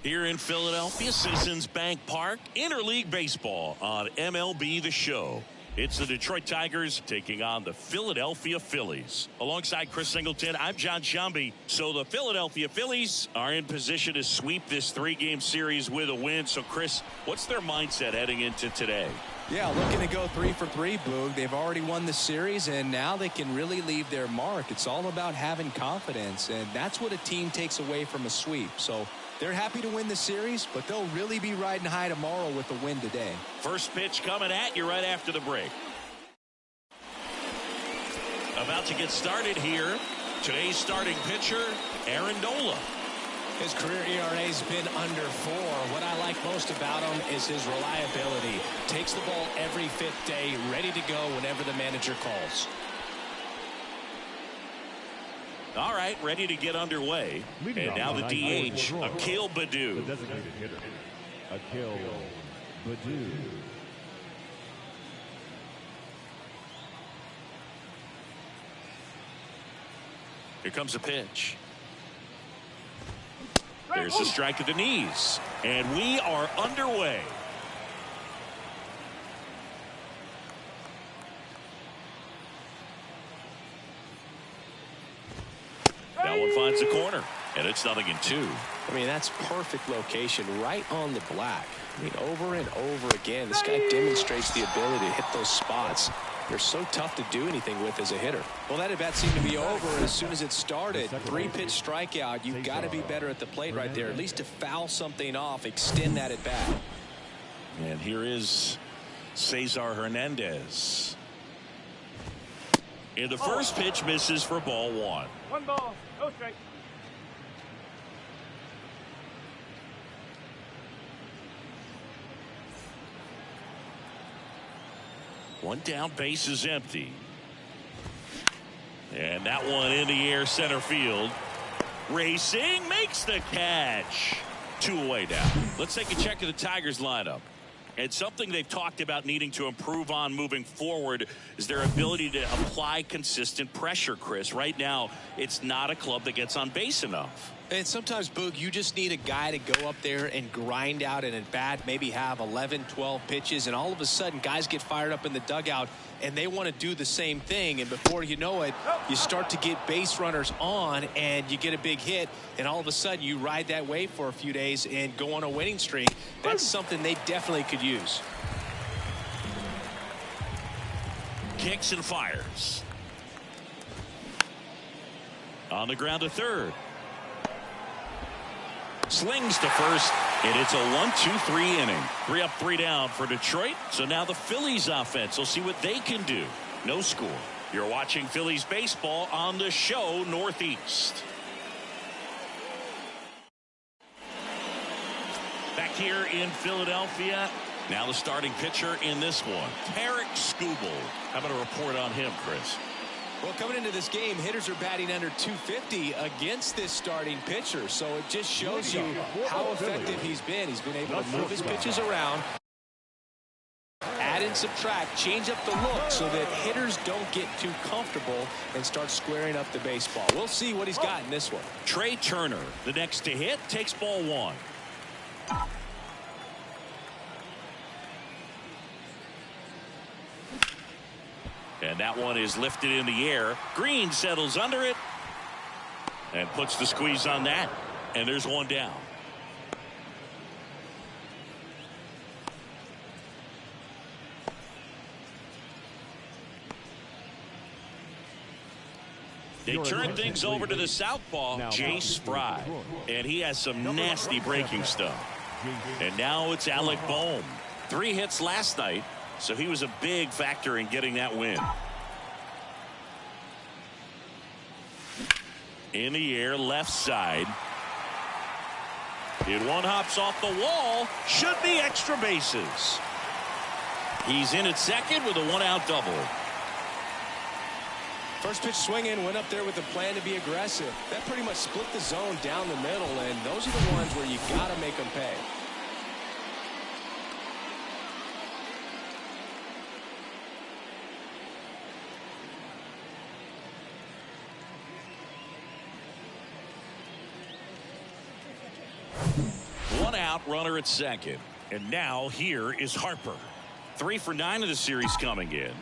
Here in Philadelphia, Citizens Bank Park, interleague baseball on MLB The Show. It's the Detroit Tigers taking on the Philadelphia Phillies. Alongside Chris Singleton, I'm John Shambi. So the Philadelphia Phillies are in position to sweep this three-game series with a win. So, Chris, what's their mindset heading into today? Yeah, looking to go 3 for 3, Boog. They've already won the series, and now they can really leave their mark. It's all about having confidence, and that's what a team takes away from a sweep. So they're happy to win the series, but they'll really be riding high tomorrow with the win today. First pitch coming at you right after the break. About to get started here. Today's starting pitcher, Aaron Nola. His career ERA's been under 4. What I like most about him is his reliability. Takes the ball every 5th day, ready to go whenever the manager calls. All right, ready to get underway. And now the DH, Akil Baddoo. The designated hitter, Akil Baddoo. Here comes a pitch. There's a strike at the knees. And we are underway. That one finds the corner. And it's 0-2. I mean, that's perfect location, right on the black. I mean, over and over again, this guy demonstrates the ability to hit those spots. They're so tough to do anything with as a hitter. Well, that at bat seemed to be over as soon as it started. 3-pitch strikeout. You've got to be better at the plate right there, at least to foul something off, extend that at bat. And here is Cesar Hernandez. And the first pitch misses for ball 1. 1 ball, no strike. One down, base is empty. And that one in the air, center field. Racing, makes the catch. 2 away now. Let's take a check of the Tigers lineup. And something they've talked about needing to improve on moving forward is their ability to apply consistent pressure, Chris. Right now, it's not a club that gets on base enough. And sometimes, Boog, you just need a guy to go up there and grind out an at-bat, maybe have 11, 12 pitches, and all of a sudden guys get fired up in the dugout and they want to do the same thing, and before you know it, you start to get base runners on and you get a big hit, and all of a sudden you ride that wave for a few days and go on a winning streak. That's something they definitely could use. Kicks and fires. On the ground to third. Slings to first, and it's a 1-2-3 inning. 3 up, 3 down for Detroit. So now the Phillies offense will see what they can do. No score. You're watching Phillies baseball on the show Northeast. Back here in Philadelphia. Now the starting pitcher in this one, Tarek Skubal. How about a report on him, Chris? Well, coming into this game, hitters are batting under 250 against this starting pitcher. So it just shows you how effective he's been. He's been able to move his pitches around, add and subtract, change up the look so that hitters don't get too comfortable and start squaring up the baseball. We'll see what he's got in this one. Trey Turner, the next to hit, takes ball 1. And that one is lifted in the air. Green settles under it and puts the squeeze on that. And there's one down. They turn things over to the southpaw, Jace Fry. And he has some nasty breaking stuff. And now it's Alec Bohm. 3 hits last night. So he was a big factor in getting that win. In the air, left side. Hit one, hops off the wall. Should be extra bases. He's in at second with a 1-out double. First pitch swinging, went up there with a plan to be aggressive. That pretty much split the zone down the middle, and those are the ones where you got to make them pay. Runner at second. And now here is Harper. 3 for 9 of the series coming in.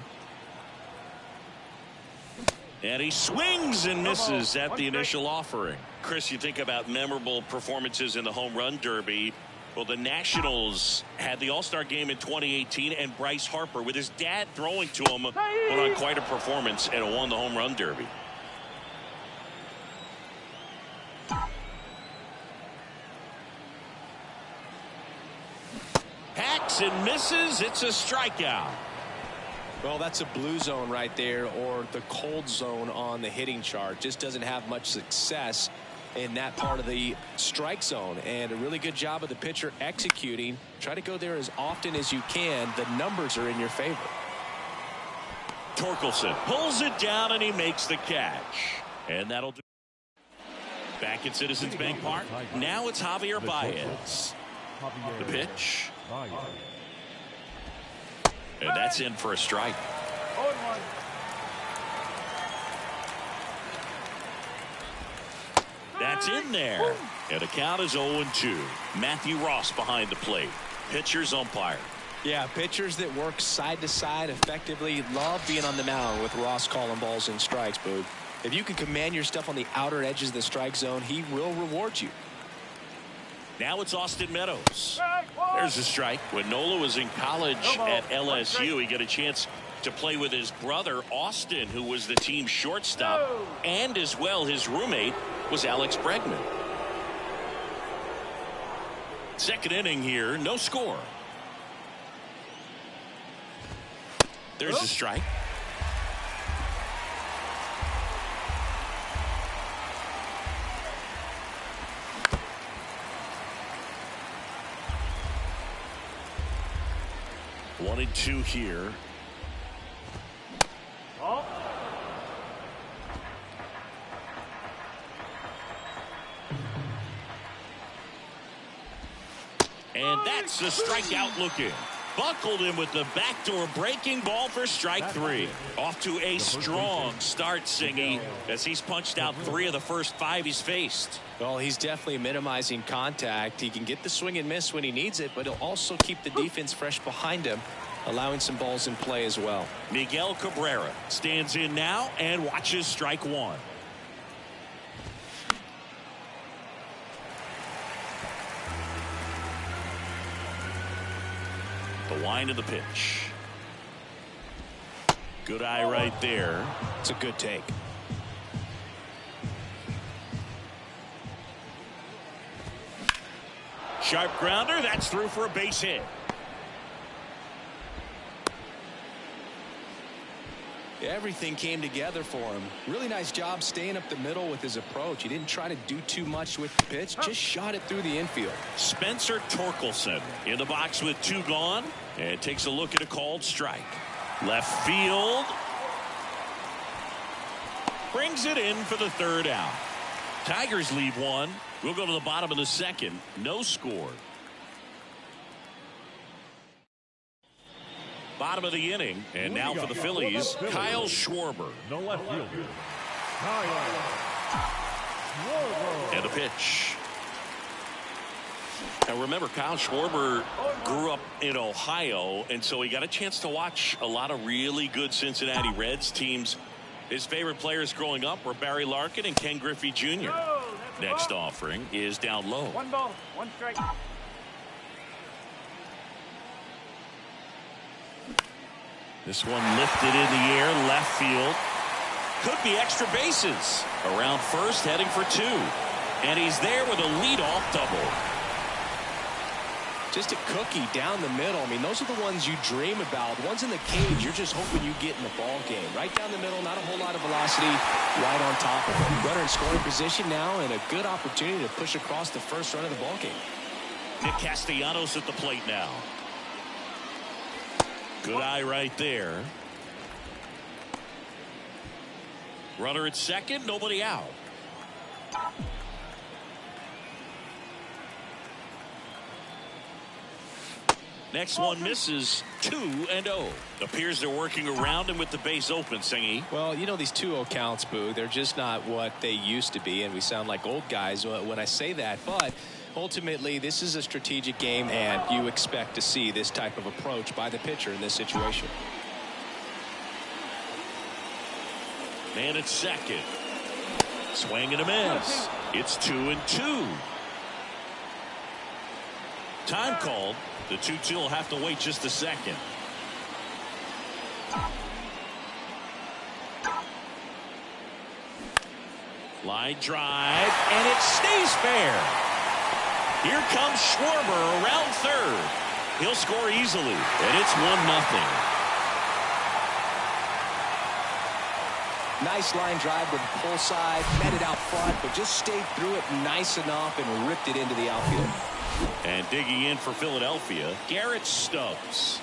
And he swings and misses at the initial offering. Chris, you think about memorable performances in the home run derby. Well, the Nationals had the All-Star game in 2018, and Bryce Harper, with his dad throwing to him, put on quite a performance and won the home run derby. Hacks and misses. It's a strikeout. Well, that's a blue zone right there, or the cold zone on the hitting chart. Just doesn't have much success in that part of the strike zone, and a really good job of the pitcher executing. Try to go there as often as you can. The numbers are in your favor. Torkelson pulls it down, and he makes the catch. And that'll do. Back at Citizens Bank Park. Now it's Javier Baez. The pitch. And that's in for a strike. That's in there. And the count is 0-2. Matthew Ross behind the plate. Pitcher's umpire. Yeah, pitchers that work side to side effectively love being on the mound with Ross calling balls and strikes, Boog. If you can command your stuff on the outer edges of the strike zone, he will reward you. Now it's Austin Meadows. There's a strike. When Nola was in college at LSU, he got a chance to play with his brother, Austin, who was the team shortstop. And as well, his roommate was Alex Bregman. Second inning here, no score. There's a strike. One and two here. And that's the strikeout looking. Buckled him with the backdoor breaking ball for strike three. Off to a strong start, Singy, as he's punched out 3 of the first 5 he's faced. Well, he's definitely minimizing contact. He can get the swing and miss when he needs it, but he'll also keep the defense fresh behind him, allowing some balls in play as well. Miguel Cabrera stands in now and watches strike one. The wind of the pitch. Good eye right there. It's a good take. sharp grounder. That's through for a base hit. Everything came together for him. Really nice job staying up the middle with his approach. He didn't try to do too much with the pitch, just shot it through the infield. Spencer Torkelson in the box with 2 gone, and takes a look at a called strike. Left field. Brings it in for the 3rd out. Tigers leave 1. We'll go to the bottom of the 2nd. No score. Bottom of the inning, and now for the Phillies, Kyle Schwarber. No left fielder. Kyle Schwarber. And a pitch. Now remember, Kyle Schwarber grew up in Ohio, and so he got a chance to watch a lot of really good Cincinnati Reds teams. His favorite players growing up were Barry Larkin and Ken Griffey Jr. Next offering is down low. 1 ball, 1 strike. This one lifted in the air, left field. Could be extra bases. Around first, heading for 2. And he's there with a leadoff double. Just a cookie down the middle. I mean, those are the ones you dream about. Ones in the cage, you're just hoping you get in the ball game. Right down the middle, not a whole lot of velocity, right on top of it. Runner in scoring position now, and a good opportunity to push across the first run of the ball game. Nick Castellanos at the plate now. Good eye right there. Runner at second, nobody out. Next one misses. 2-0. Appears they're working around him with the base open, Singy. Well, you know, these 2-0 counts, Boo, they're just not what they used to be, and we sound like old guys when I say that. But ultimately, this is a strategic game, and you expect to see this type of approach by the pitcher in this situation. Man at second. Swing and a miss. It's 2-2. Time called. The 2-2 will have to wait just a second. Line drive, and it stays fair. Here comes Schwarber around third. He'll score easily, and it's 1-0. Nice line drive with the pull side, met it out front, but just stayed through it nice enough and ripped it into the outfield. And digging in for Philadelphia, Garrett Stubbs.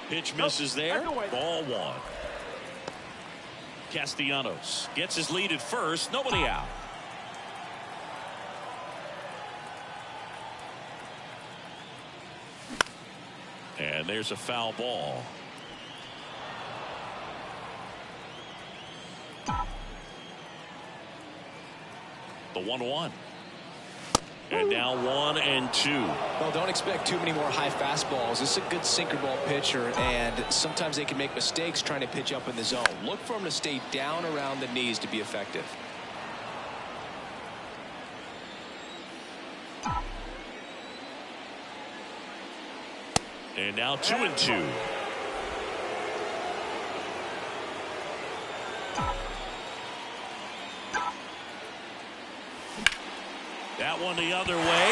Pitch misses there. Ball 1. Castellanos gets his lead at first. Nobody out. And there's a foul ball. The 1-1. And now 1-2. Well, don't expect too many more high fastballs. This is a good sinker ball pitcher, and sometimes they can make mistakes trying to pitch up in the zone. Look for him to stay down around the knees to be effective. And now 2-2. That one the other way.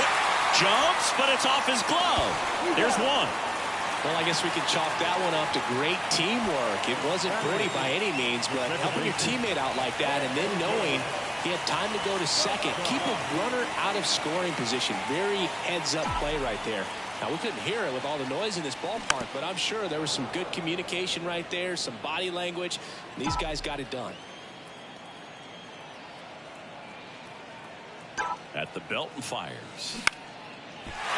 Jumps, but it's off his glove. There's 1. Well, I guess we could chalk that one up to great teamwork. It wasn't pretty by any means, but helping your teammate out like that and then knowing he had time to go to second. Keep a runner out of scoring position. Very heads-up play right there. Now, we couldn't hear it with all the noise in this ballpark, but I'm sure there was some good communication right there, some body language, and these guys got it done. At the belt and fires.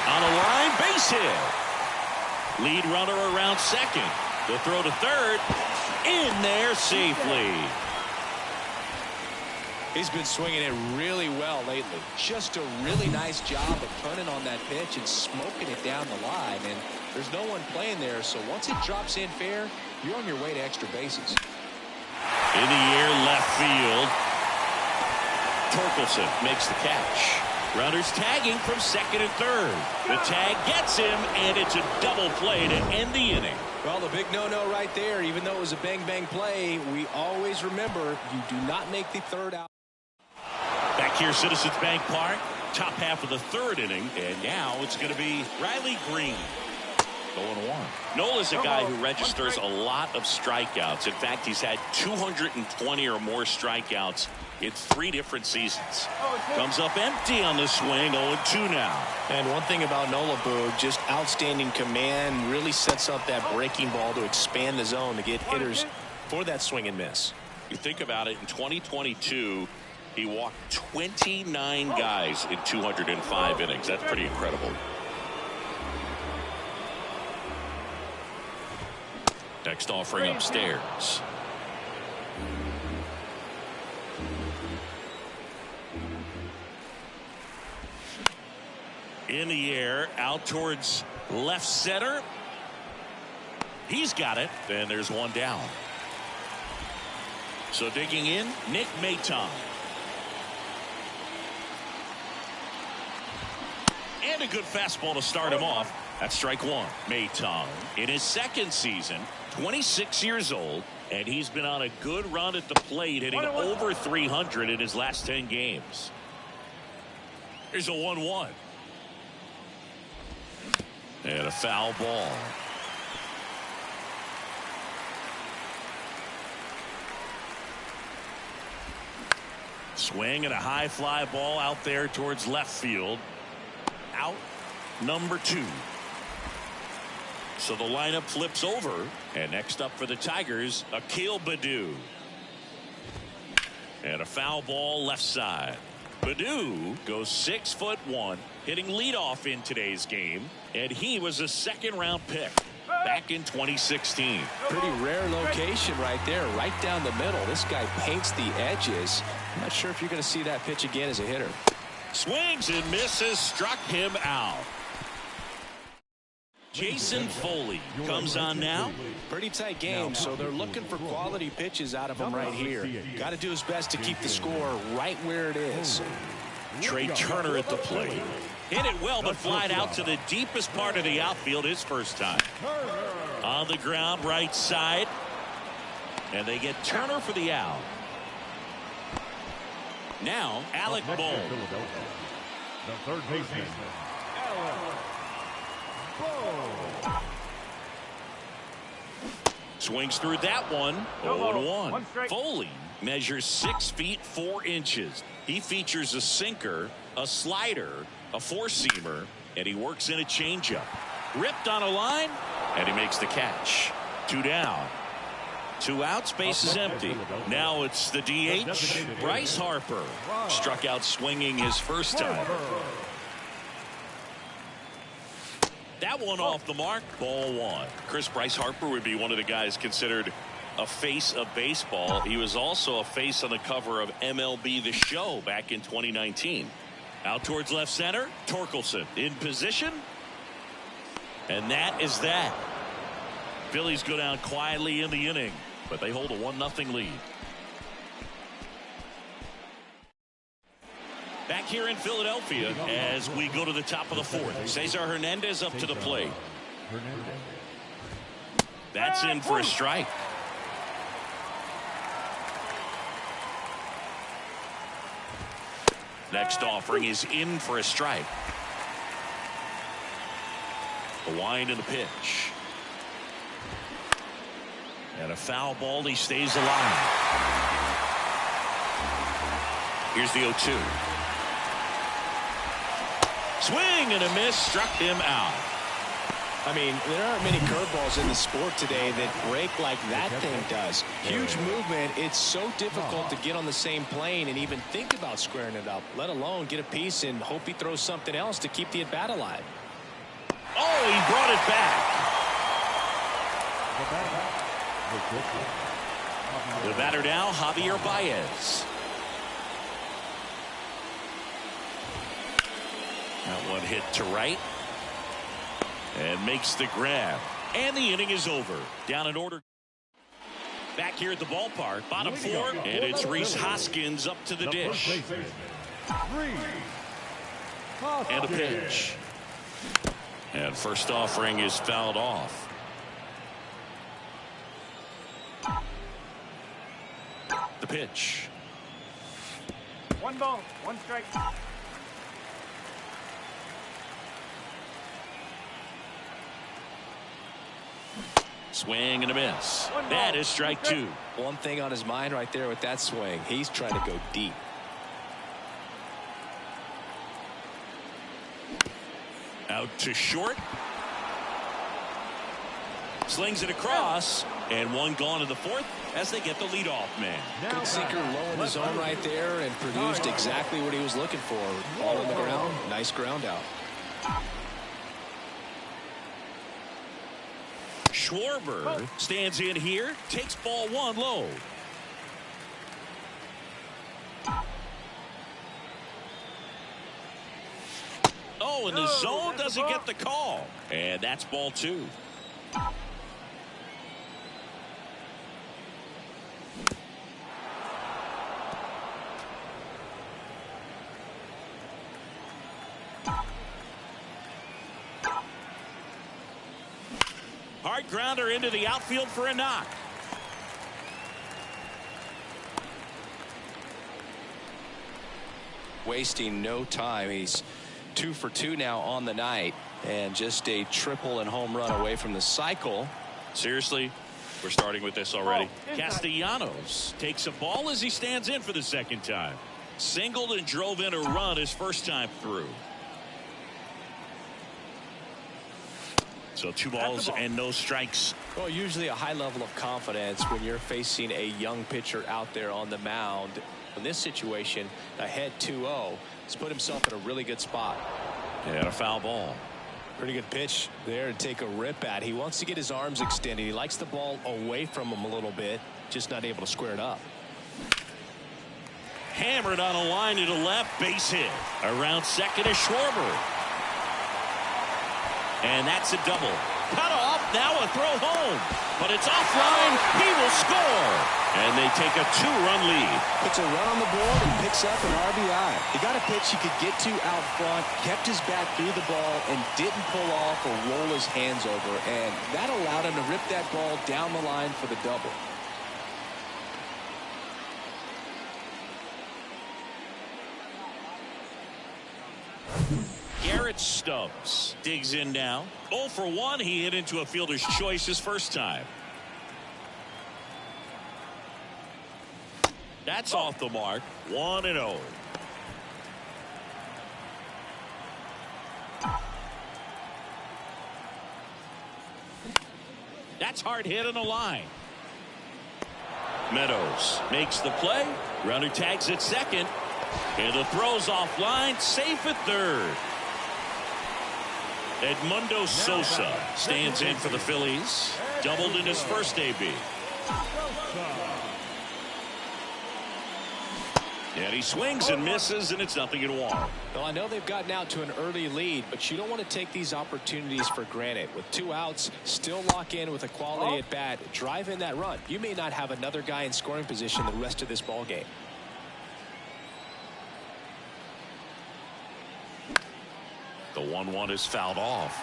On a line, base hit. Lead runner around second. The throw to third. In there safely. He's been swinging it really well lately. Just a really nice job of turning on that pitch and smoking it down the line. And there's no one playing there, so once it drops in fair, you're on your way to extra bases. In the air, left field. Torkelson makes the catch. Runners tagging from second and third. The tag gets him, and it's a double play to end the inning. Well, the big no-no right there, even though it was a bang-bang play, we always remember you do not make the third out. here, Citizens Bank Park. Top half of the third inning. And now it's going to be Riley Green. 0-1. Nola's a guy who registers a lot of strikeouts. In fact, he's had 220 or more strikeouts in 3 different seasons. Comes up empty on the swing. 0-2 now. And one thing about Nola, Boog, just outstanding command, really sets up that breaking ball to expand the zone to get hitters for that swing and miss. You think about it, in 2022, he walked 29 guys in 205 innings. That's pretty incredible. Next offering upstairs. In the air, out towards left center. He's got it, and there's one down. So digging in, Nick Maton. And a good fastball to start him off. That's strike one. Maton in his second season, 26 years old, and he's been on a good run at the plate, hitting over 300 in his last 10 games. Here's a 1-1. And a foul ball. Swing and a high fly ball out there towards left field. Out number 2. So the lineup flips over, and next up for the Tigers, Akil Baddoo. And a foul ball left side. Baddoo goes 6'1", hitting leadoff in today's game, and he was a second-round pick back in 2016. Pretty rare location right there, right down the middle. This guy paints the edges. I'm not sure if you're going to see that pitch again as a hitter. Swings and misses, struck him out. Jason Foley comes on now. Pretty tight game, so they're looking for quality pitches out of him right here. Got to do his best to keep the score right where it is. Trey Turner at the plate. Hit it well, but flied out to the deepest part of the outfield his first time. On the ground, right side. And they get Turner for the out. Now, Alec Bohm. The third baseman, Alec Bohm. Swings through that one. 0-1. Foley measures 6 feet 4 inches. He features a sinker, a slider, a four-seamer, and he works in a changeup. Ripped on a line, and he makes the catch. 2 down. 2 outs, base is empty. Now it's the DH, Bryce Harper. Struck out swinging his first time. That one off the mark, ball 1. Bryce Harper would be one of the guys considered a face of baseball. He was also a face on the cover of MLB The Show back in 2019. Out towards left center, Torkelson in position. And that is that. Phillies go down quietly in the inning, but they hold a 1-0 lead. Back here in Philadelphia as we go to the top of the 4th. Cesar Hernandez up to the plate. That's in for a strike. Next offering is in for a strike. The wind and the pitch. And a foul ball. He stays alive. Here's the 0-2. Swing and a miss, struck him out. I mean, there aren't many curveballs in the sport today that break like that thing does. Huge movement. It's so difficult to get on the same plane and even think about squaring it up, let alone get a piece and hope he throws something else to keep the at-bat alive. Oh, he brought it back. The batter now, Javier Baez. That one hit to right. And makes the grab. And the inning is over. Down in order. Back here at the ballpark. Bottom 4. And it's Rhys Hoskins up to the dish. And a pitch. And first offering is fouled off. The pitch. 1 ball, 1 strike. Swing and a miss. That is strike 2. One thing on his mind right there with that swing. He's trying to go deep. Out to short. Slings it across. And one gone in the 4th as they get the leadoff man. Good sinker low in the zone right there and produced exactly what he was looking for. Ball on the ground. Nice ground out. Schwarber stands in here, takes ball 1 low. Oh, and the zone doesn't get the call. And that's ball 2. Hard grounder into the outfield for a knock. Wasting no time. He's 2 for 2 now on the night, and just a triple and home run away from the cycle. Seriously, we're starting with this already. Castellanos takes a ball as he stands in for the 2nd time. Singled and drove in a run his first time through. So 2 balls and no strikes. Well, usually a high level of confidence when you're facing a young pitcher out there on the mound. In this situation, ahead 2-0, he's put himself in a really good spot. And a foul ball. Pretty good pitch there to take a rip at. He wants to get his arms extended. He likes the ball away from him a little bit, just not able to square it up. Hammered on a line to the left, base hit. Around second is Schwarber. And that's a double. Cut off, now a throw home. But it's offline, he will score. And they take a 2-run lead. Puts a run on the board and picks up an RBI. He got a pitch he could get to out front, kept his back through the ball, and didn't pull off or roll his hands over. And that allowed him to rip that ball down the line for the double. Garrett Stubbs digs in now. 0 for 1. He hit into a fielder's choice his first time. That's off the mark. 1-0. That's hard hit on the line. Meadows makes the play. Runner tags at second. And the throw's offline. Safe at third. Edmundo Sosa stands in for the Phillies. Doubled in his first AB. And he swings and misses, and it's 0-1. Well, I know they've gotten out to an early lead, but you don't want to take these opportunities for granted. With 2 outs, still lock in with a quality at bat, drive in that run. You may not have another guy in scoring position the rest of this ball game. The 1-1 is fouled off.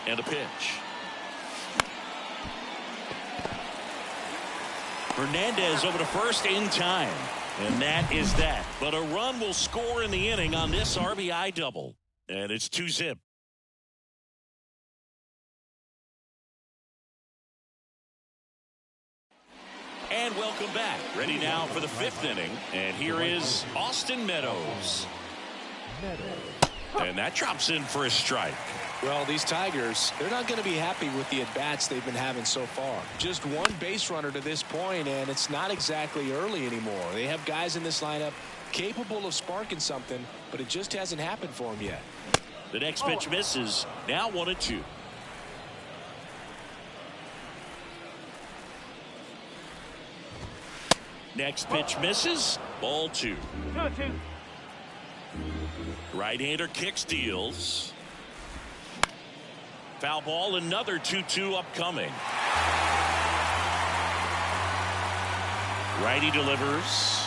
And a pitch. Hernandez over to first in time. And that is that. But a run will score in the inning on this RBI double. And it's 2-zip. And welcome back. Ready now for the 5th inning. And here is Austin Meadows. And that drops in for a strike. Well, these Tigers, they're not going to be happy with the at-bats they've been having so far. Just 1 base runner to this point, and it's not exactly early anymore. They have guys in this lineup capable of sparking something, but it just hasn't happened for them yet. The next pitch misses. Now 1-2. Next pitch misses. Ball 2. 2-2. Right-hander kick steals. Foul ball, another 2-2 upcoming. Righty delivers.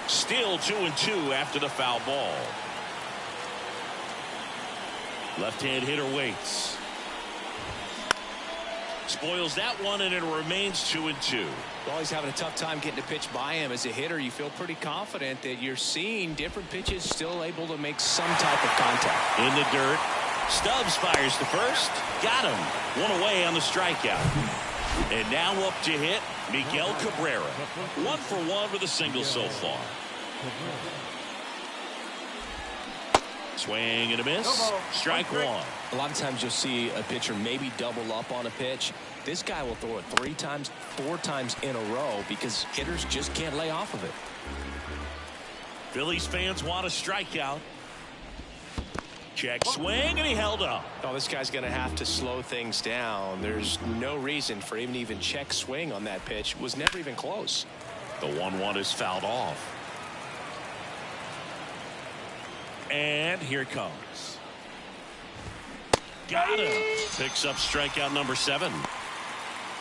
Still 2-2 after the foul ball. Left-hand hitter waits. Spoils that one, and it remains 2-2. Always having a tough time getting a pitch by him. As a hitter, you feel pretty confident that you're seeing different pitches still able to make some type of contact. In the dirt. Stubbs fires to first. Got him. One away on the strikeout. And now up to hit Miguel Cabrera. 1 for 1 with a single so far. Swing and a miss. Strike one. A lot of times you'll see a pitcher maybe double up on a pitch. This guy will throw it 3 times, 4 times in a row because hitters just can't lay off of it. Phillies fans want a strikeout. Check swing, and he held up. Oh, this guy's going to have to slow things down. There's no reason for him to even check swing on that pitch. It was never even close. The 1-1 is fouled off. And here it comes. Got him. Picks up strikeout number 7.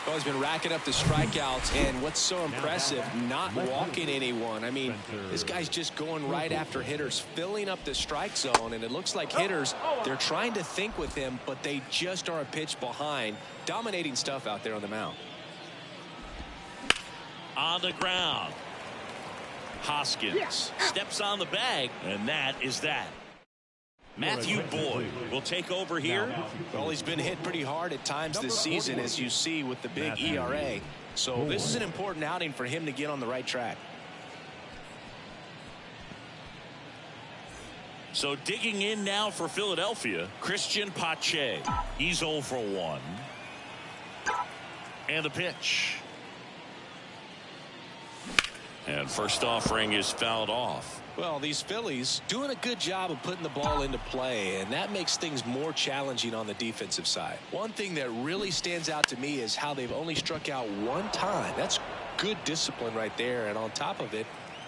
Well, he's been racking up the strikeouts, and what's so impressive, not walking anyone. I mean, this guy's just going right after hitters, filling up the strike zone, and it looks like hitters, they're trying to think with him, but they just are a pitch behind. Dominating stuff out there on the mound. On the ground. Hoskins steps on the bag, and that is that. Matthew Boyd will take over here. Well, he's been hit pretty hard at times this season, as you see with the big ERA. So this is an important outing for him to get on the right track. So digging in now for Philadelphia, Christian Pache. He's 0 for 1. And the pitch. And first offering is fouled off. Well, these Phillies doing a good job of putting the ball into play, and that makes things more challenging on the defensive side. One thing that really stands out to me is how they've only struck out 1 time. That's good discipline right there, and on top of it,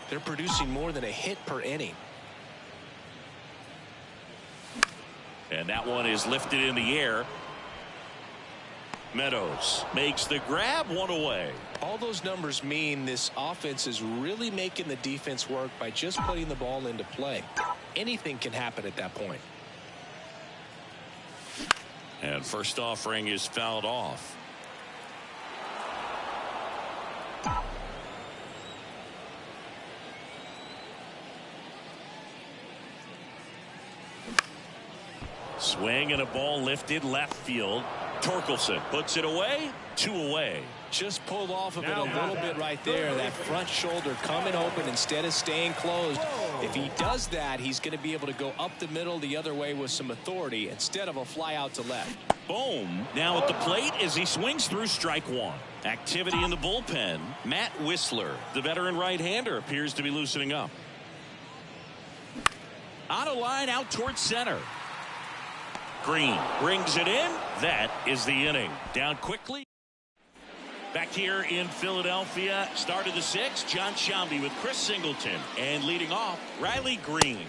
they're producing more than a hit per inning. And that one is lifted in the air. Meadows makes the grab, 1 away. All those numbers mean this offense is really making the defense work by just putting the ball into play. Anything can happen at that point. And first offering is fouled off. Swing and a ball lifted left field. Torkelson puts it away. 2 away. Just pulled off of it a little bit right there. That front shoulder coming open instead of staying closed. If he does that, he's going to be able to go up the middle the other way with some authority instead of a fly out to left. Boom. Now at the plate as he swings through strike 1. Activity in the bullpen. Matt Whistler, the veteran right-hander, appears to be loosening up. On a line out towards center. Green brings it in. That is the inning. Down quickly. Back here in Philadelphia, start of the 6th, John Sciambi with Chris Singleton. And leading off, Riley Green.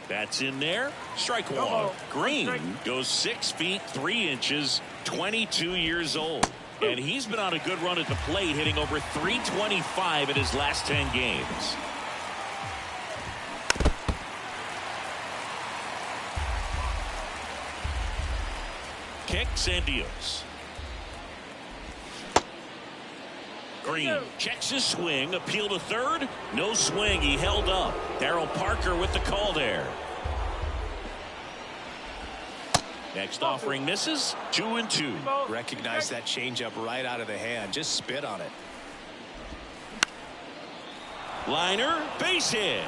That's in there. Strike 1. Green goes 6 feet 3 inches, 22 years old. And he's been on a good run at the plate, hitting over .325 in his last 10 games. Kicks and deals. Green checks his swing, appeal to third. No swing, he held up. Darryl Parker with the call there. Next offering misses. 2-2. Recognize that changeup right out of the hand. Just spit on it. Liner, base hit.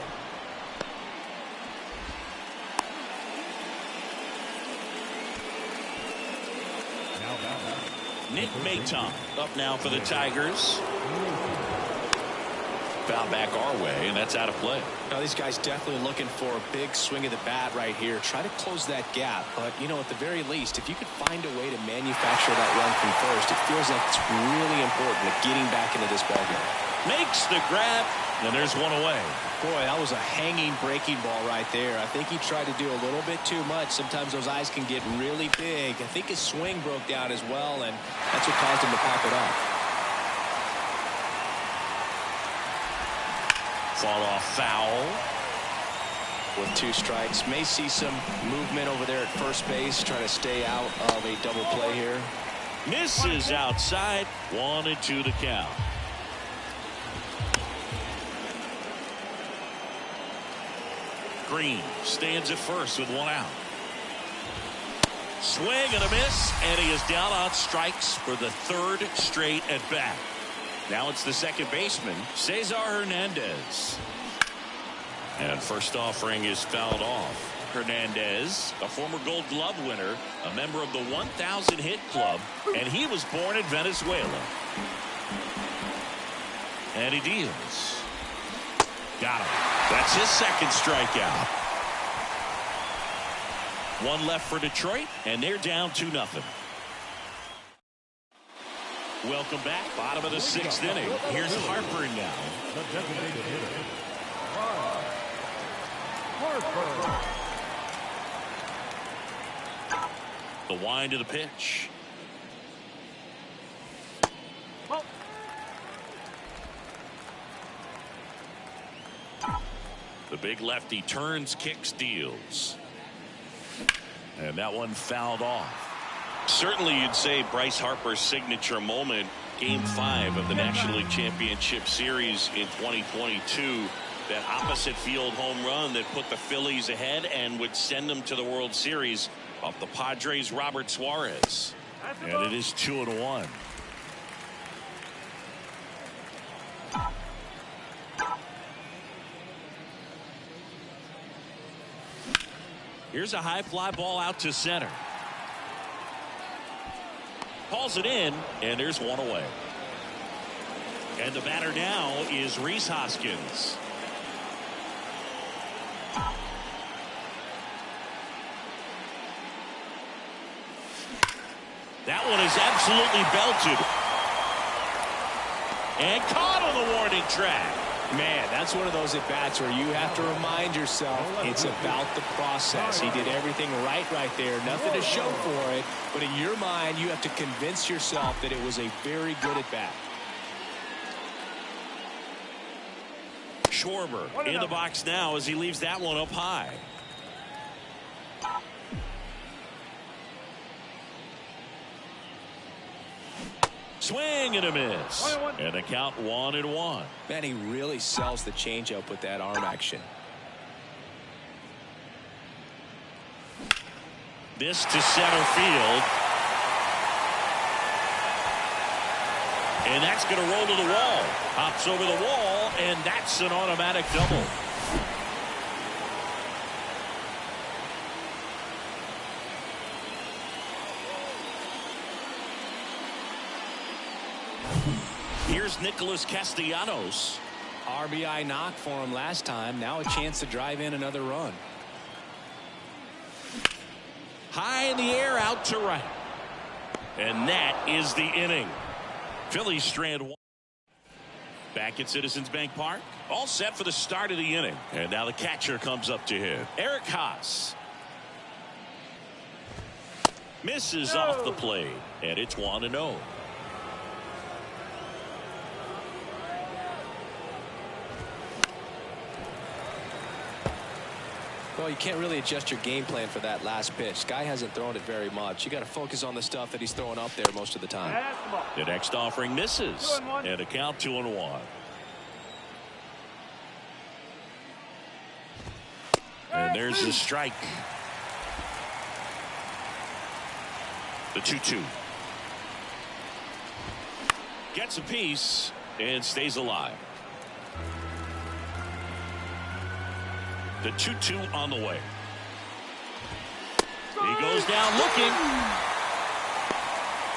Nick Maton up now for the Tigers. Foul back our way, and that's out of play. Now these guys definitely looking for a big swing of the bat right here. Try to close that gap, but you know, at the very least, if you could find a way to manufacture that run from first, it feels like it's really important at getting back into this ballgame. Makes the grab, and there's 1 away. Boy, that was a hanging breaking ball right there. I think he tried to do a little bit too much. Sometimes those eyes can get really big. I think his swing broke down as well, and that's what caused him to pop it up. Fall off foul. With 2 strikes. May see some movement over there at first base, trying to stay out of a double play here. Misses outside. 1-2 to count. Green stands at first with 1 out. Swing and a miss, and he is down on strikes for the 3rd straight at bat. Now it's the second baseman, Cesar Hernandez. And first offering is fouled off. Hernandez, a former Gold Glove winner, a member of the 1,000 hit club, and he was born in Venezuela. And he deals. Got him. That's his second strikeout. 1 left for Detroit, and they're down 2-0. Welcome back. Bottom of the 6th inning. Here's Harper now. The designated hitter. Harper. The wind of the pitch. The big lefty turns, kicks, deals. And that one fouled off. Certainly you'd say Bryce Harper's signature moment, Game 5 of the National League Championship Series in 2022. That opposite field home run that put the Phillies ahead and would send them to the World Series off the Padres' Robert Suarez. And it is 2-1. Here's a high fly ball out to center. Calls it in, and there's 1 away. And the batter now is Rhys Hoskins. That one is absolutely belted. And caught on the warning track. Man, that's one of those at-bats where you have to remind yourself it's about the process. He did everything right there. Nothing to show for it. But in your mind, you have to convince yourself that it was a very good at-bat. Schwarber in the box now as he leaves that one up high. Swing and a miss. And the count 1-1. Man, he really sells the changeup with that arm action. This to center field. And that's going to roll to the wall. Hops over the wall, and that's an automatic double. Here's Nicholas Castellanos. RBI knock for him last time. Now a chance to drive in another run. High in the air, out to right. And that is the inning. Phillies strand 1. Back at Citizens Bank Park. All set for the start of the inning. And now the catcher comes up to hit. Eric Haas. Misses off the plate. And it's 1-0. Well, you can't really adjust your game plan for that last pitch. Guy hasn't thrown it very much. You got to focus on the stuff that he's throwing up there most of the time. The next offering misses. And a count 2-1. And there's the strike. The 2-2. Gets a piece and stays alive. The 2-2 on the way. He goes down looking.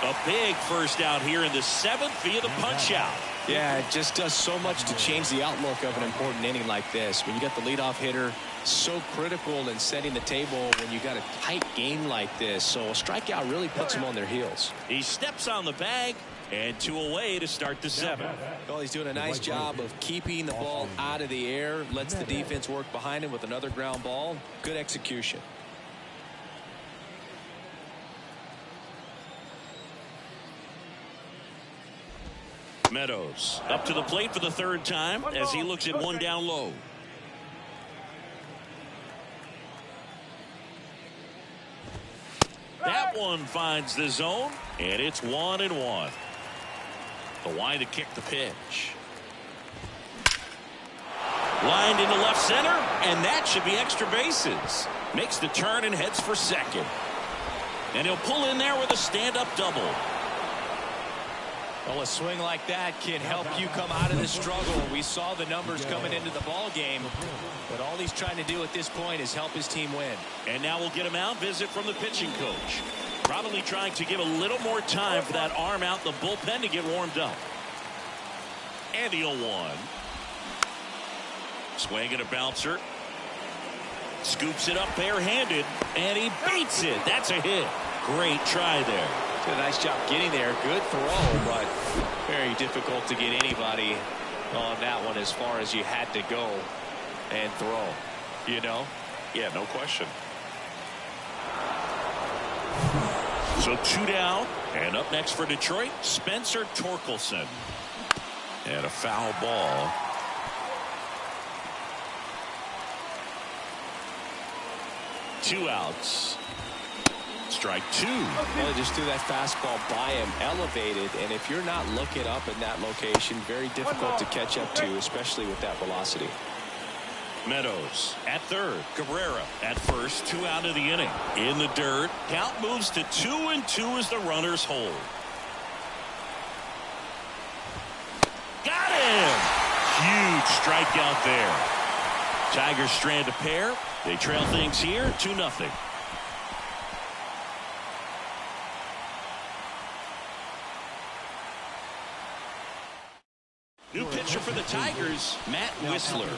A big first out here in the 7th via the punch out. Yeah, it just does so much to change the outlook of an important inning like this. When you got the leadoff hitter, so critical in setting the table when you got a tight game like this. So a strikeout really puts them on their heels. He steps on the bag, and 2 away to start the 7th. Well, he's doing a nice job of keeping the ball out of the air. Lets the defense work behind him with another ground ball. Good execution. Meadows up to the plate for the 3rd time as he looks at one down low. That one finds the zone, and it's 1-1. The line to kick the pitch. Lined into left center, and that should be extra bases. Makes the turn and heads for second. And he'll pull in there with a stand-up double. Well, a swing like that can help you come out of the struggle. We saw the numbers coming into the ball game, but all he's trying to do at this point is help his team win. And now we'll get a mound visit from the pitching coach. Probably trying to give a little more time for that arm out in the bullpen to get warmed up. And the 0-1. Swing and a bouncer. Scoops it up barehanded, and he beats it. That's a hit. Great try there. Did a nice job getting there. Good throw, but very difficult to get anybody on that one as far as you had to go and throw. You know? Yeah, no question. So 2 down, and up next for Detroit, Spencer Torkelson. And a foul ball. Two outs. Strike two. Well, just threw that fastball by him, elevated, and if you're not looking up in that location, very difficult to catch up to, especially with that velocity. Meadows at third. Cabrera at first. 2 out of the inning. In the dirt. Count moves to 2-2 as the runners hold. Got him! Huge strikeout there. Tigers strand a pair. They trail things here 2-0. New pitcher for the Tigers, Matt Whistler.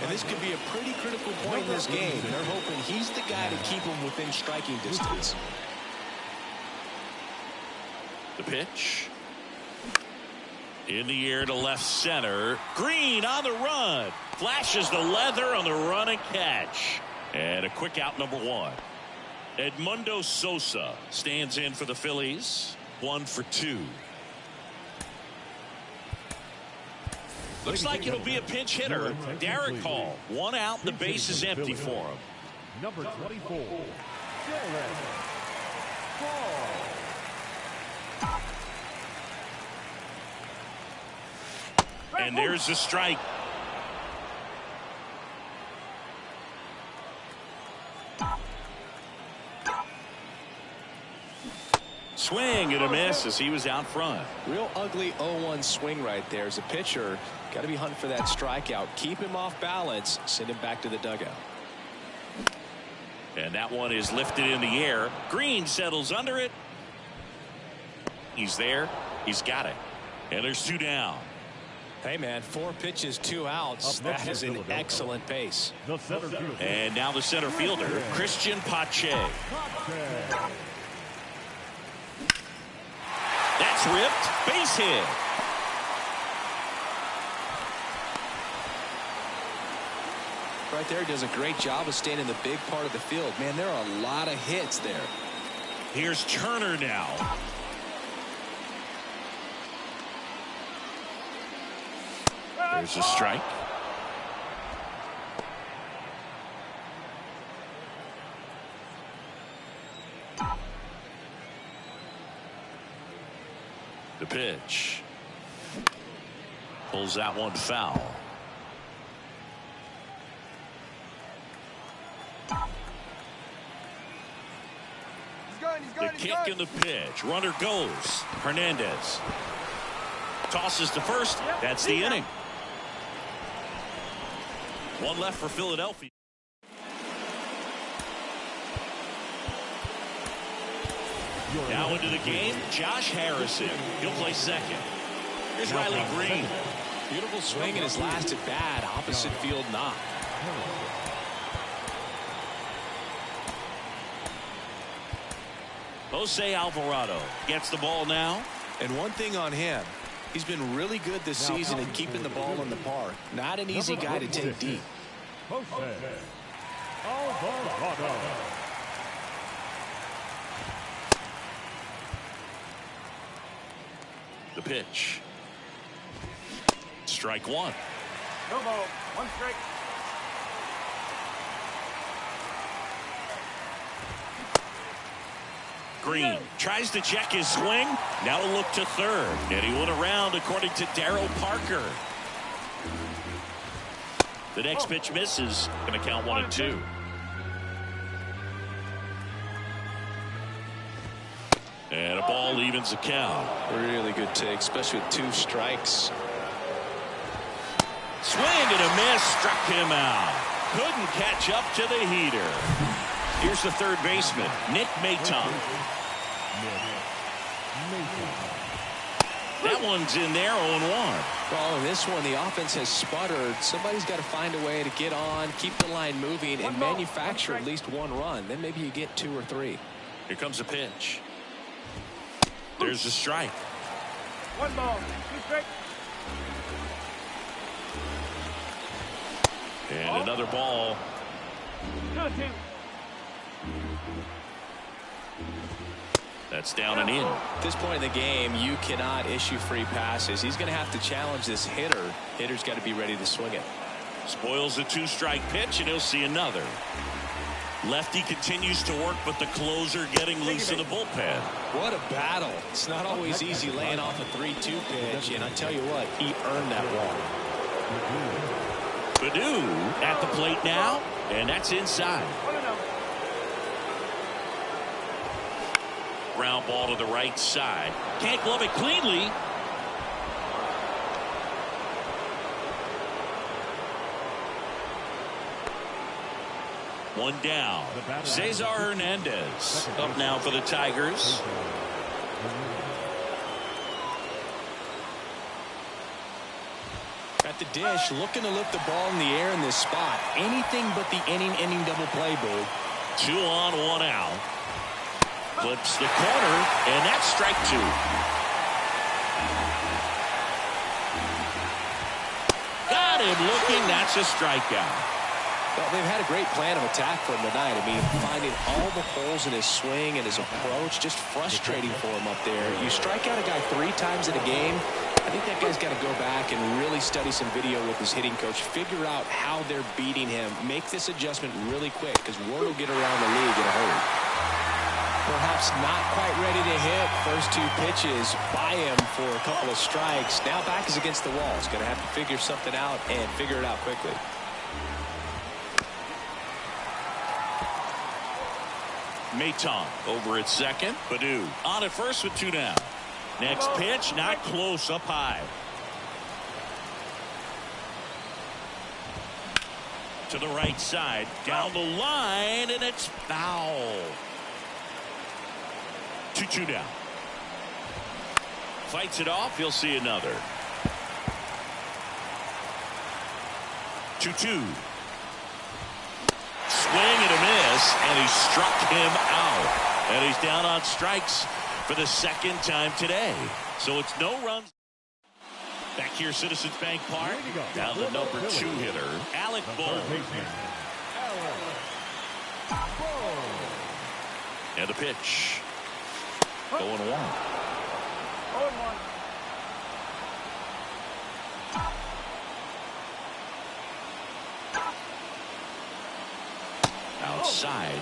And this could be a pretty critical point in this game. They're hoping he's the guy to keep them within striking distance. The pitch. In the air to left center. Green on the run. Flashes the leather on the run and catch. And a quick out, number 1. Edmundo Sosa stands in for the Phillies. 1 for 2. Looks like it'll be a pinch hitter. Derek Hall. 1 out. The base is empty for him. Number 24. And there's the strike. Swing and a miss as he was out front. Real ugly 0-1 swing right there. As a pitcher, got to be hunting for that strikeout. Keep him off balance. Send him back to the dugout. And that one is lifted in the air. Green settles under it. He's there. He's got it. And there's 2 down. Hey, man, 4 pitches, 2 outs. That is an excellent pace. And now the center fielder, Christian Pache. That's ripped. Base hit. Right there, does a great job of staying in the big part of the field. Man, there are a lot of hits there. Here's Turner now. There's a strike. The pitch. Pulls that one foul. The kick and the pitch. Runner goes. Hernandez tosses to first. That's the inning. 1 left for Philadelphia. Now into the game, Josh Harrison. He'll play second. Here's Riley Green. Beautiful swing in his last at bat. Opposite field knock. Jose Alvarado gets the ball now. And one thing on him, he's been really good this season in keeping the ball in the park. Not an easy guy to take deep. Jose Alvarado. The pitch. Strike 1. No ball. 1 strike. Green tries to check his swing. Now a look to third. And he went around according to Darryl Parker. The next pitch misses. Going to count 1-2. And a ball evens the count. Really good take, especially with 2 strikes. Swing and a miss. Struck him out. Couldn't catch up to the heater. Here's the third baseman, Nick Maton. That one's in there, 0-1. Well, in this one, the offense has sputtered. Somebody's got to find a way to get on, keep the line moving, and manufacture at least 1 run. Then maybe you get 2 or 3. Here comes a pitch. There's a strike. 1 ball, 2 strikes. And another ball. 2-2. That's down and in. At this point in the game, you cannot issue free passes. He's going to have to challenge this hitter. Hitter's got to be ready to swing it. Spoils the 2-strike pitch, and he'll see another. Lefty continues to work, but the closer getting loose in the bullpen. What a battle. It's not always easy laying off a 3-2 pitch, and I tell you what, he earned that walk. Baddoo at the plate now, and that's inside. Ground ball to the right side. Can't glove it cleanly. One down. Cesar Hernandez up now for the Tigers. At the dish, looking to lift the ball in the air in this spot. Anything but the inning double play, Boo. 2 on, 1 out. Flips the corner, and that's strike 2. Got him looking. That's a strikeout. Well, they've had a great plan of attack for him tonight. I mean, finding all the holes in his swing and his approach, just frustrating for him up there. You strike out a guy 3 times in a game, I think that guy's got to go back and really study some video with his hitting coach, figure out how they're beating him, make this adjustment really quick, because word will get around the league in a hurry. Perhaps not quite ready to hit. First 2 pitches by him for a couple of strikes. Now back is against the wall. He's going to have to figure something out and figure it out quickly. Maton over at second. Baddoo on at first with 2 down. Next pitch, not close, up high. To the right side, down the line, and it's foul. 2-2 down. Fights it off, he'll see another. 2-2. Swing and a miss, and he struck him out. And he's down on strikes for the 2nd time today. So it's no runs. Back here, Citizens Bank Park. Now the number 2 hitter, Alec Bohm. And the pitch. 0-1. 0-1. Outside.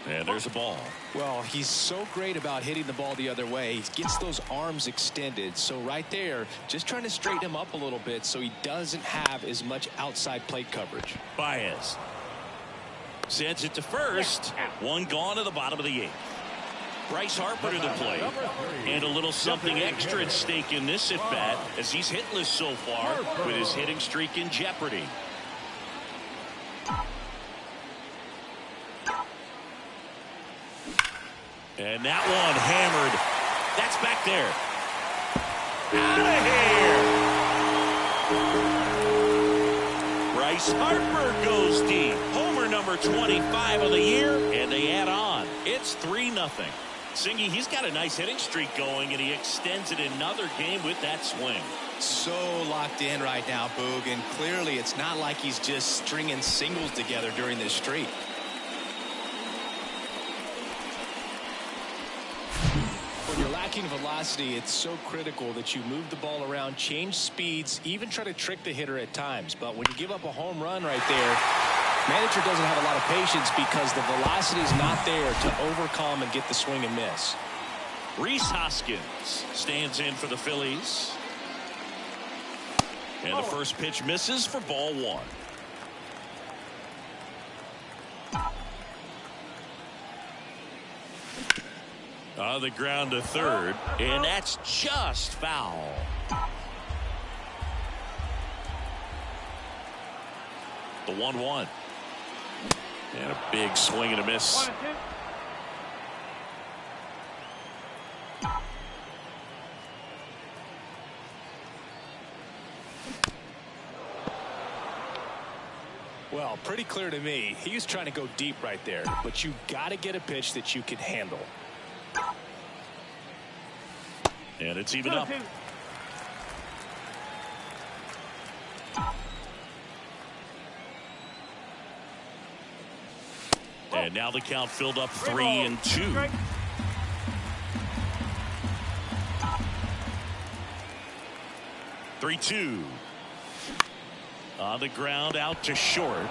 And there's a ball. Well, he's so great about hitting the ball the other way. He gets those arms extended. So right there, just trying to straighten him up a little bit so he doesn't have as much outside plate coverage. Baez sends it to first. 1 gone to the bottom of the 8th. Bryce Harper to the plate. And a little something extra at stake in this at-bat as he's hitless so far with his hitting streak in jeopardy. And that one hammered. That's back there. Out of here. Bryce Harper goes deep. Homer number 25 of the year, and they add on. It's 3-0. Singy, he's got a nice hitting streak going, and he extends it another game with that swing. So locked in right now, Boog, and clearly it's not like he's just stringing singles together during this streak. talking velocity, it's so critical that you move the ball around, change speeds, even try to trick the hitter at times. But when you give up a home run right there, manager doesn't have a lot of patience because the velocity is not there to overcome and get the swing and miss. Rhys Hoskins stands in for the Phillies. And the first pitch misses for ball one. On the ground to third, and that's just foul. The 1-1. And a big swing and a miss. Well, pretty clear to me. He was trying to go deep right there, but you got to get a pitch that you can handle. And it's even up. And now the count filled up 3-2. Three-two. On the ground out to short.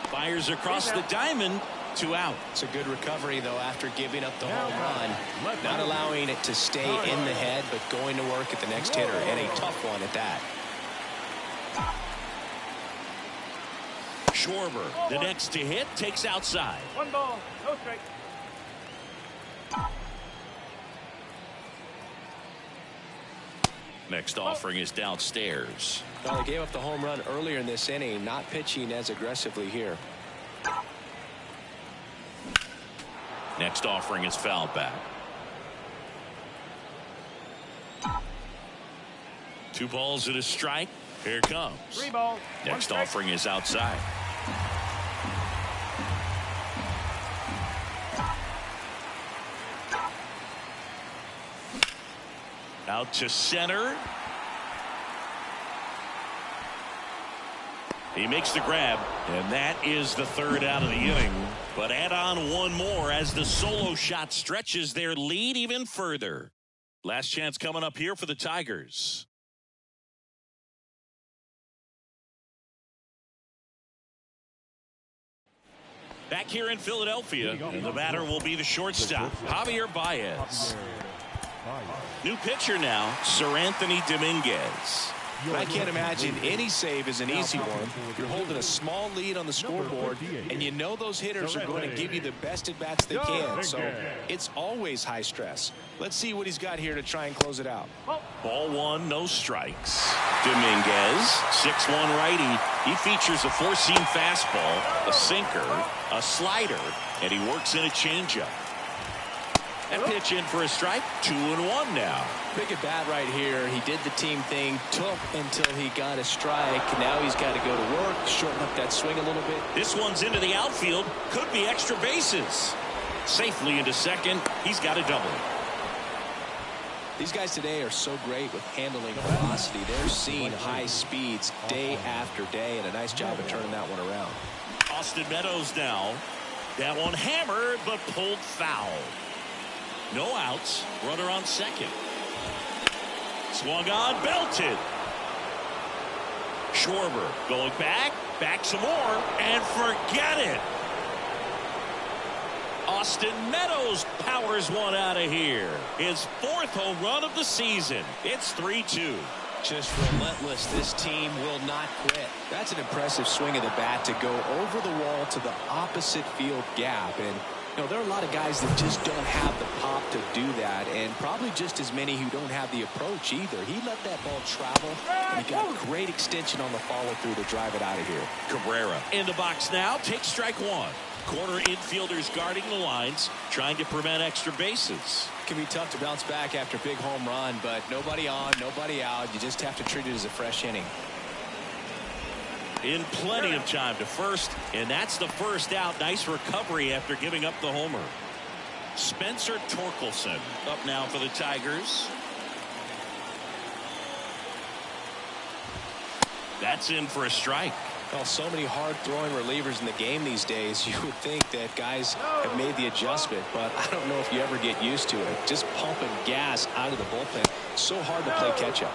Fires across the diamond. 2 out. It's a good recovery, though, after giving up the home run. Not allowing it to stay in the head, but going to work at the next hitter, and a tough one at that. Schwarber, the next to hit, takes outside. 1 ball, no strike. Next offering is downstairs. Well, they gave up the home run earlier in this inning, not pitching as aggressively here. Next offering is fouled back. 2 balls and a strike. Here it comes. 3 balls. Next offering is outside. Out to center. He makes the grab, and that is the 3rd out of the inning. But add on 1 more as the solo shot stretches their lead even further. Last chance coming up here for the Tigers. Back here in Philadelphia, and the batter will be the shortstop, Javier Baez. New pitcher now, Sir Anthony Dominguez. I can't imagine any save is an easy one. You're holding a small lead on the scoreboard, and you know those hitters are going to give you the best at-bats they can, so it's always high stress. Let's see what he's got here to try and close it out. Ball 1, no strikes. Dominguez, 6'1" righty. He features a 4-seam fastball, a sinker, a slider, and he works in a changeup. That pitch in for a strike. 2-1 now. Big at bat right here. He did the team thing, took until he got a strike. Now he's got to go to work, shorten up that swing a little bit. This one's into the outfield. Could be extra bases. Safely into second. He's got a double. These guys today are so great with handling velocity. They're seeing high speeds day after day, and a nice job of turning that one around. Austin Meadows now. That one hammered, but pulled foul. No outs. Runner on second. Swung on, belted. Schwarber going back some more, and forget it. Austin Meadows powers one out of here. His 4th home run of the season. It's 3-2. Just relentless. This team will not quit. That's an impressive swing of the bat to go over the wall to the opposite field gap. And you know, there are a lot of guys that just don't have the pop to do that, and probably just as many who don't have the approach either. He let that ball travel, and he got great extension on the follow-through to drive it out of here. Cabrera in the box now. Takes strike 1. Corner infielders guarding the lines, trying to prevent extra bases. It can be tough to bounce back after a big home run, but nobody on, nobody out. You just have to treat it as a fresh inning. In plenty of time to first, and that's the 1st out. Nice recovery after giving up the homer. Spencer Torkelson up now for the Tigers. That's in for a strike. Well, so many hard-throwing relievers in the game these days. You would think that guys have made the adjustment, but I don't know if you ever get used to it. Just pumping gas out of the bullpen. So hard to play catch-up.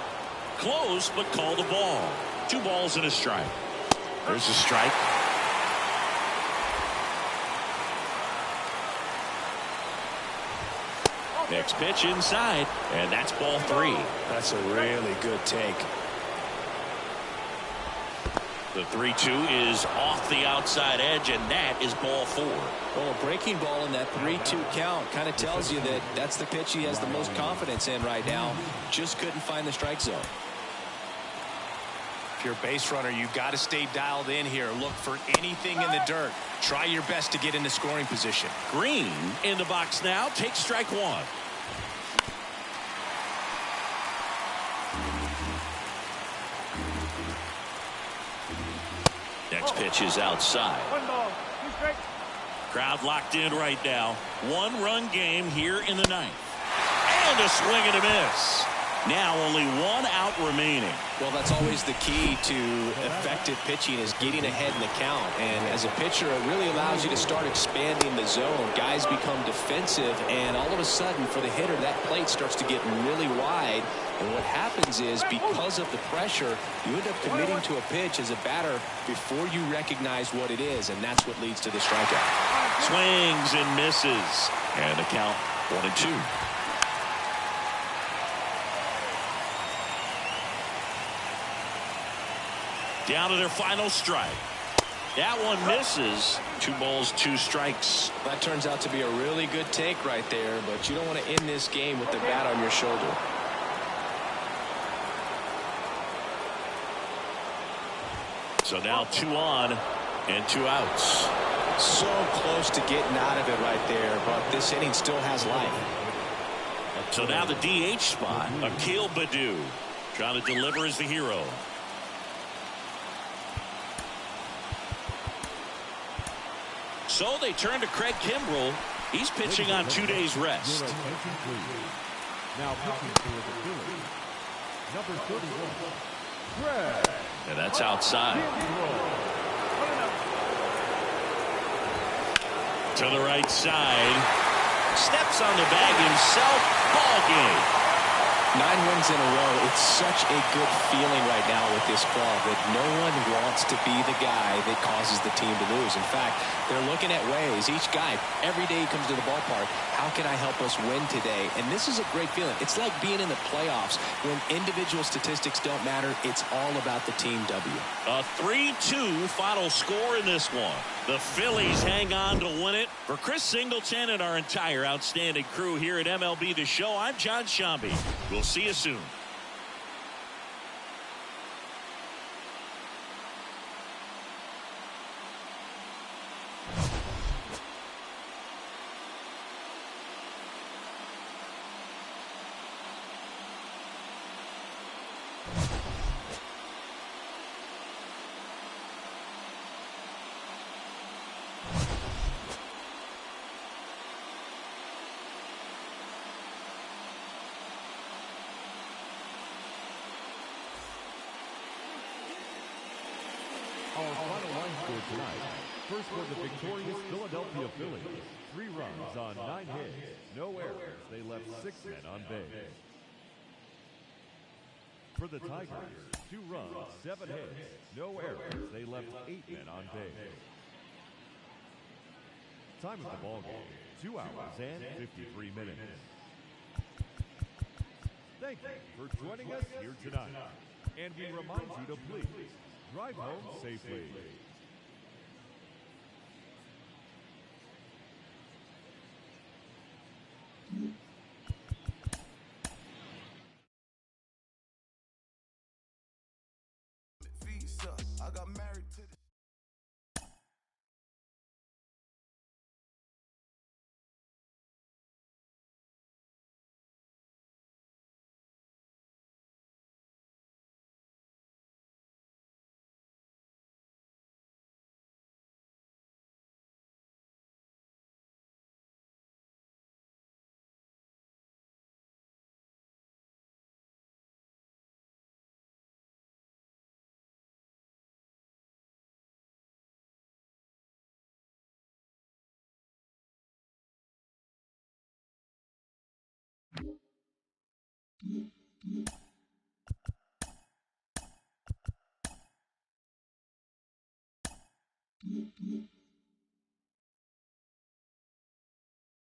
Close, but call the ball. 2 balls and a strike. There's a strike. Next pitch inside, and that's ball 3. That's a really good take. The 3-2 is off the outside edge, and that is ball 4. Well, a breaking ball in that 3-2 count kind of tells you that that's the pitch he has the most confidence in right now. Just couldn't find the strike zone. If you're a base runner, you've got to stay dialed in here. Look for anything in the dirt. Try your best to get into scoring position. Green in the box now. Takes strike 1. Next pitch is outside. 1 ball, 2 strikes. Crowd locked in right now. 1-run game here in the 9th. And a swing and a miss. Now only 1 out remaining. Well, that's always the key to effective pitching, is getting ahead in the count. And as a pitcher, it really allows you to start expanding the zone. Guys become defensive, and all of a sudden, for the hitter, that plate starts to get really wide. And what happens is, because of the pressure, you end up committing to a pitch as a batter before you recognize what it is, and that's what leads to the strikeout. Swings and misses. And the count 1-2. Down to their final strike. That one misses. 2 balls, 2 strikes. That turns out to be a really good take right there, but you don't want to end this game with the bat on your shoulder. So now 2 on and 2 outs. So close to getting out of it right there, but this inning still has life. So now the DH spot. Akil Baddoo trying to deliver as the hero. So they turn to Craig Kimbrell. He's pitching on 2 days rest. Now pitching for the Phillies, number 31, Craig. And that's outside. To the right side. Steps on the bag himself. Ball game. 9 wins in a row. It's such a good feeling right now with this club that no one wants to be the guy that causes the team to lose. In fact, they're looking at ways. Each guy, every day he comes to the ballpark, how can I help us win today? And this is a great feeling. It's like being in the playoffs. When individual statistics don't matter, it's all about the team W. A 3-2 final score in this one. The Phillies hang on to win it. For Chris Singleton and our entire outstanding crew here at MLB The Show, I'm John Shambi. We'll see you soon. Our final line score tonight. First for the victorious Philadelphia Phillies. 3 runs on 9 hits. No errors. They left 6 men on base. For the Tigers, 2 runs, 7 hits. No errors. They left 8 men on base. Time of the ball game, 2 hours and 53 minutes. Thank you for joining us here tonight. And we remind you to please drive home safely.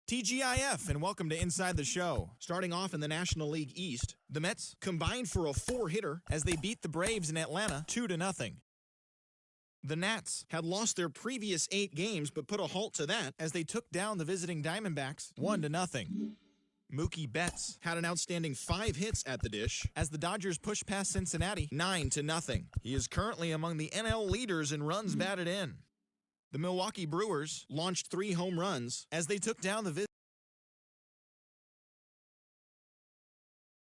TGIF, and welcome to Inside the Show. Starting off in the National League East, the Mets combined for a 4-hitter as they beat the Braves in Atlanta 2-0. The Nats had lost their previous 8 games but put a halt to that as they took down the visiting Diamondbacks 1-0. Mookie Betts had an outstanding 5 hits at the dish as the Dodgers pushed past Cincinnati 9-0. He is currently among the NL leaders in runs batted in. The Milwaukee Brewers launched 3 home runs as they took down the